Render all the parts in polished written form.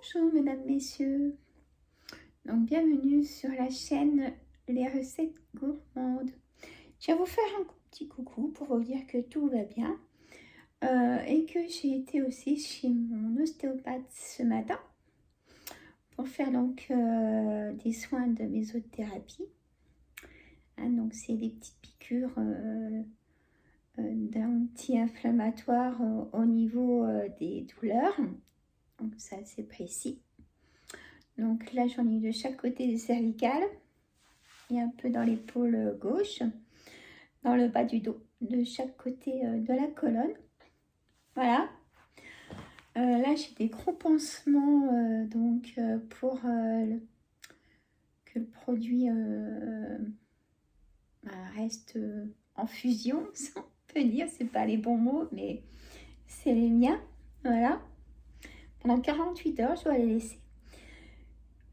Bonjour mesdames, messieurs. Donc bienvenue sur la chaîne Les recettes gourmandes. Je vais vous faire un petit coucou pour vous dire que tout va bien et que j'ai été aussi chez mon ostéopathe ce matin pour faire donc des soins de mésothérapie. Donc c'est des petites piqûres d'anti-inflammatoires au niveau des douleurs. Donc c'est assez précis. Donc là, j'en ai eu de chaque côté des cervicales et un peu dans l'épaule gauche, dans le bas du dos, de chaque côté de la colonne. Voilà. Là, j'ai des gros pansements pour que le produit reste en fusion, si on peut dire. C'est pas les bons mots, mais c'est les miens. Voilà. Pendant 48 heures, je dois les laisser.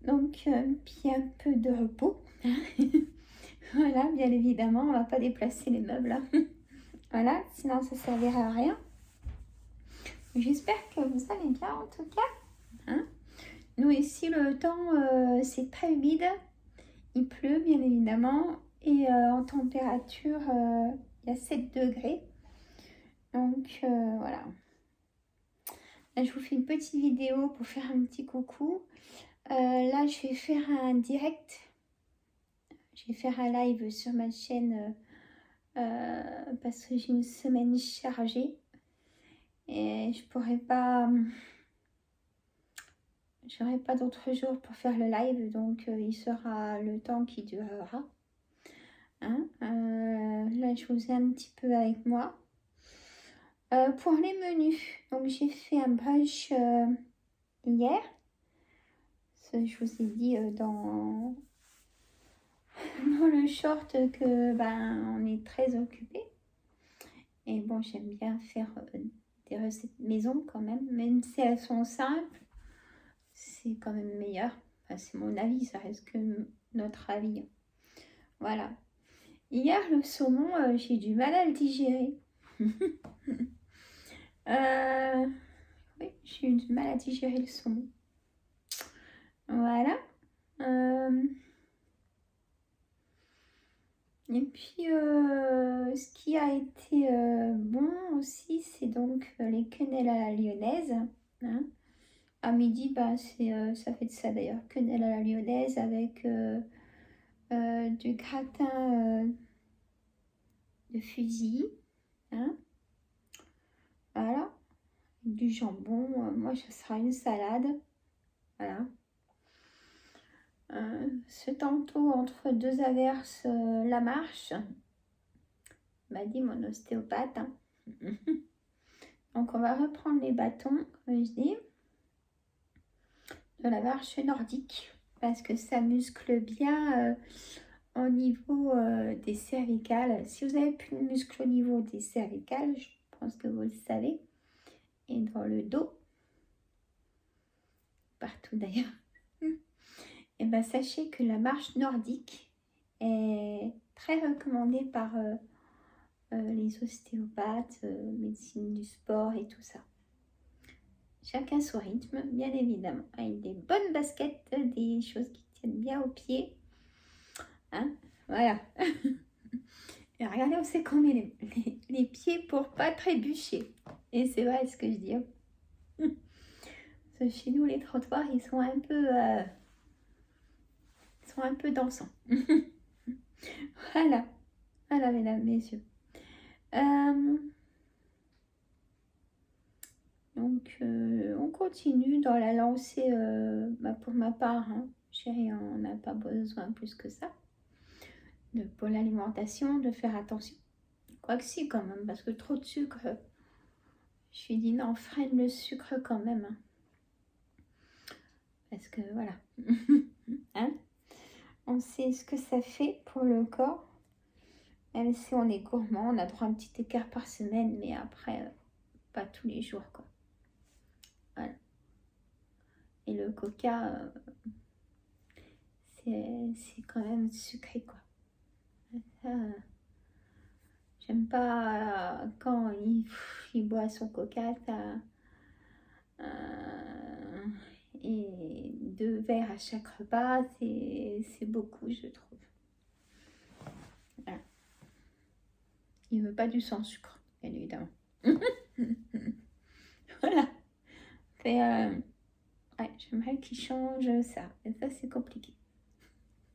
Donc, puis un peu de repos. Voilà, bien évidemment, on ne va pas déplacer les meubles. Là. Voilà, sinon ça ne servirait à rien. J'espère que vous allez bien en tout cas. Nous ici, le temps, c'est très humide. Il pleut, bien évidemment. Et en température, il y a 7 degrés. Donc, voilà. Là, je vous fais une petite vidéo pour faire un petit coucou. Là, je vais faire un direct. Je vais faire un live sur ma chaîne parce que j'ai une semaine chargée et j'aurai pas d'autres jours pour faire le live, donc il sera le temps qui durera. Là, je vous ai un petit peu avec moi. Pour les menus, donc j'ai fait un brunch hier. Je vous ai dit dans le short que on est très occupé. Et bon, j'aime bien faire des recettes maison quand même si elles sont simples, c'est quand même meilleur. Enfin, c'est mon avis, ça reste que notre avis. Voilà. Hier, le saumon, j'ai du mal à le digérer. Oui, j'ai eu du mal à digérer le saumon. Voilà. Et puis, ce qui a été bon aussi, c'est donc les quenelles à la lyonnaise. À midi, ça fait de ça d'ailleurs, quenelle à la lyonnaise avec du gratin de fusil. Voilà. Du jambon. Moi, ça sera une salade. Voilà. Ce tantôt, entre deux averses, la marche, m'a dit mon ostéopathe. Donc, on va reprendre les bâtons, comme je dis, de la marche nordique, parce que ça muscle bien au niveau des cervicales. Si vous avez plus de muscles au niveau des cervicales, je pense que vous le savez, et dans le dos, partout d'ailleurs, et sachez que la marche nordique est très recommandée par les ostéopathes, médecine du sport et tout ça. Chacun son rythme, bien évidemment, avec des bonnes baskets, des choses qui tiennent bien aux pieds. Voilà. Et regardez où c'est qu'on met les pieds pour pas trébucher. Et c'est vrai ce que je dis. Parce que chez nous, les trottoirs, ils sont un peu dansants. Voilà. Voilà, mesdames, messieurs. Donc, on continue dans la lancée, pour ma part, chérie, on n'a pas besoin plus que ça. Pour l'alimentation, de faire attention. Quoique si, quand même, parce que trop de sucre, je lui dis non, freine le sucre quand même. Parce que, voilà. On sait ce que ça fait pour le corps. Même si on est gourmand, on a droit à un petit écart par semaine, mais après, pas tous les jours, quoi. Voilà. Et le coca, c'est quand même sucré, quoi. Ça, j'aime pas quand il boit son coca, Et 2 verres à chaque repas, c'est beaucoup, je trouve. Voilà. Il ne veut pas du sans sucre, bien évidemment. Voilà. Ouais, j'aimerais qu'il change ça. Et ça, c'est compliqué.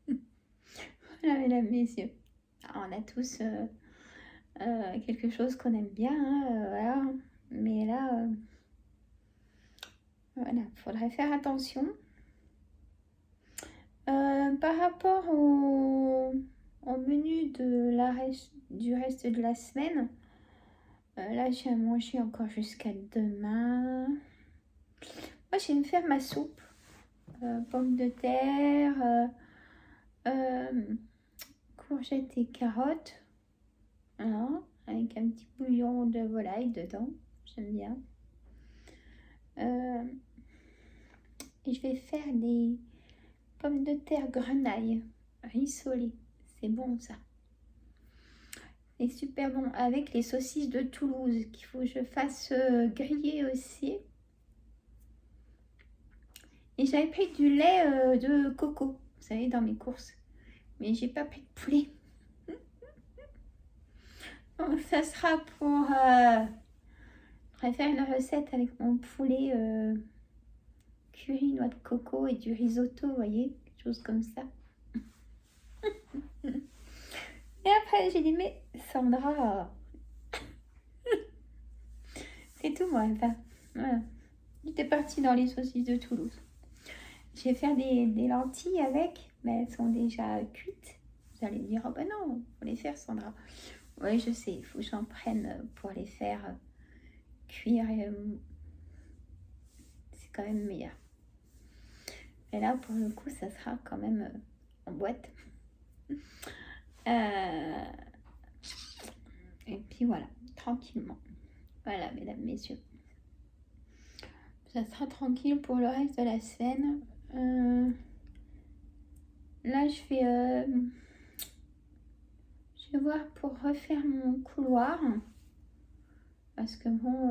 Voilà, mesdames, messieurs. On a tous quelque chose qu'on aime bien. Hein, voilà. Mais là, voilà, il faudrait faire attention. Par rapport au menu du reste de la semaine, là, j'ai à manger encore jusqu'à demain. Moi, j'aime faire ma soupe. Pommes de terre, courgettes et carottes. Voilà, avec un petit bouillon de volaille dedans. J'aime bien. Et je vais faire des pommes de terre grenaille rissolées. C'est bon ça. C'est super bon avec les saucisses de Toulouse qu'il faut que je fasse griller aussi. Et j'avais pris du lait de coco, vous savez, dans mes courses. Mais j'ai pas pris de poulet. Donc ça sera pour... je préfère une recette avec mon poulet curry, noix de coco et du risotto, vous voyez, quelque chose comme ça. Et après, j'ai dit, mais Sandra, c'est tout moi, enfin, voilà. J'étais partie dans les saucisses de Toulouse. Je vais faire des lentilles avec, mais elles sont déjà cuites. Vous allez me dire, oh ben non, faut les faire Sandra. Oui, je sais, il faut que j'en prenne pour les faire cuire. C'est quand même meilleur. Et là, pour le coup, ça sera quand même en boîte. Et puis voilà, tranquillement. Voilà, mesdames, messieurs. Ça sera tranquille pour le reste de la semaine. Là, je vais voir pour refaire mon couloir. Parce que bon,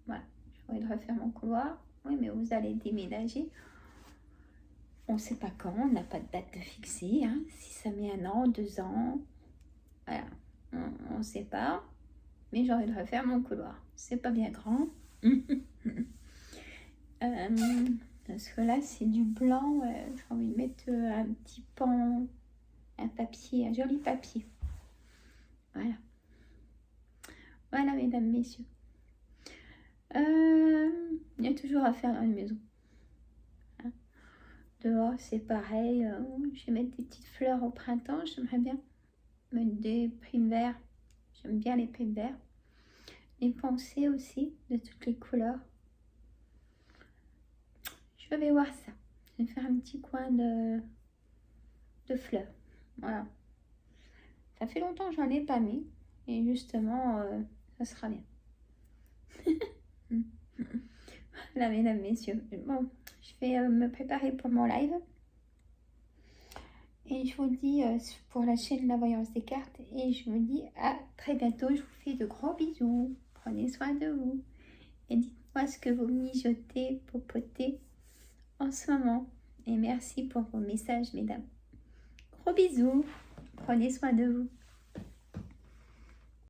voilà, j'ai envie de refaire mon couloir. Oui, mais vous allez déménager. On ne sait pas quand, on n'a pas de date fixée. Hein. Si ça met 1 an, 2 ans, voilà, on ne sait pas. Mais j'ai envie de refaire mon couloir. C'est pas bien grand. Parce que là, c'est du blanc. J'ai envie de mettre un petit pan, un papier, un joli papier. Voilà. Voilà, mesdames, messieurs. Il y a toujours à faire dans la maison. Hein. Dehors, c'est pareil. Je vais mettre des petites fleurs au printemps. J'aimerais bien mettre des primes verts. J'aime bien les primes verts. Les pensées aussi, de toutes les couleurs. Je vais voir ça. Je vais faire un petit coin de fleurs. Voilà. Ça fait longtemps que j'en ai pas mis. Et justement, ça sera bien. Là, mesdames, messieurs. Bon, je vais me préparer pour mon live. Et je vous dis pour la chaîne La Voyance des Cartes. Et je vous dis à très bientôt. Je vous fais de gros bisous. Prenez soin de vous. Et dites-moi ce que vous mijotez, popotez en ce moment. Et merci pour vos messages, mesdames. Gros bisous. Prenez soin de vous.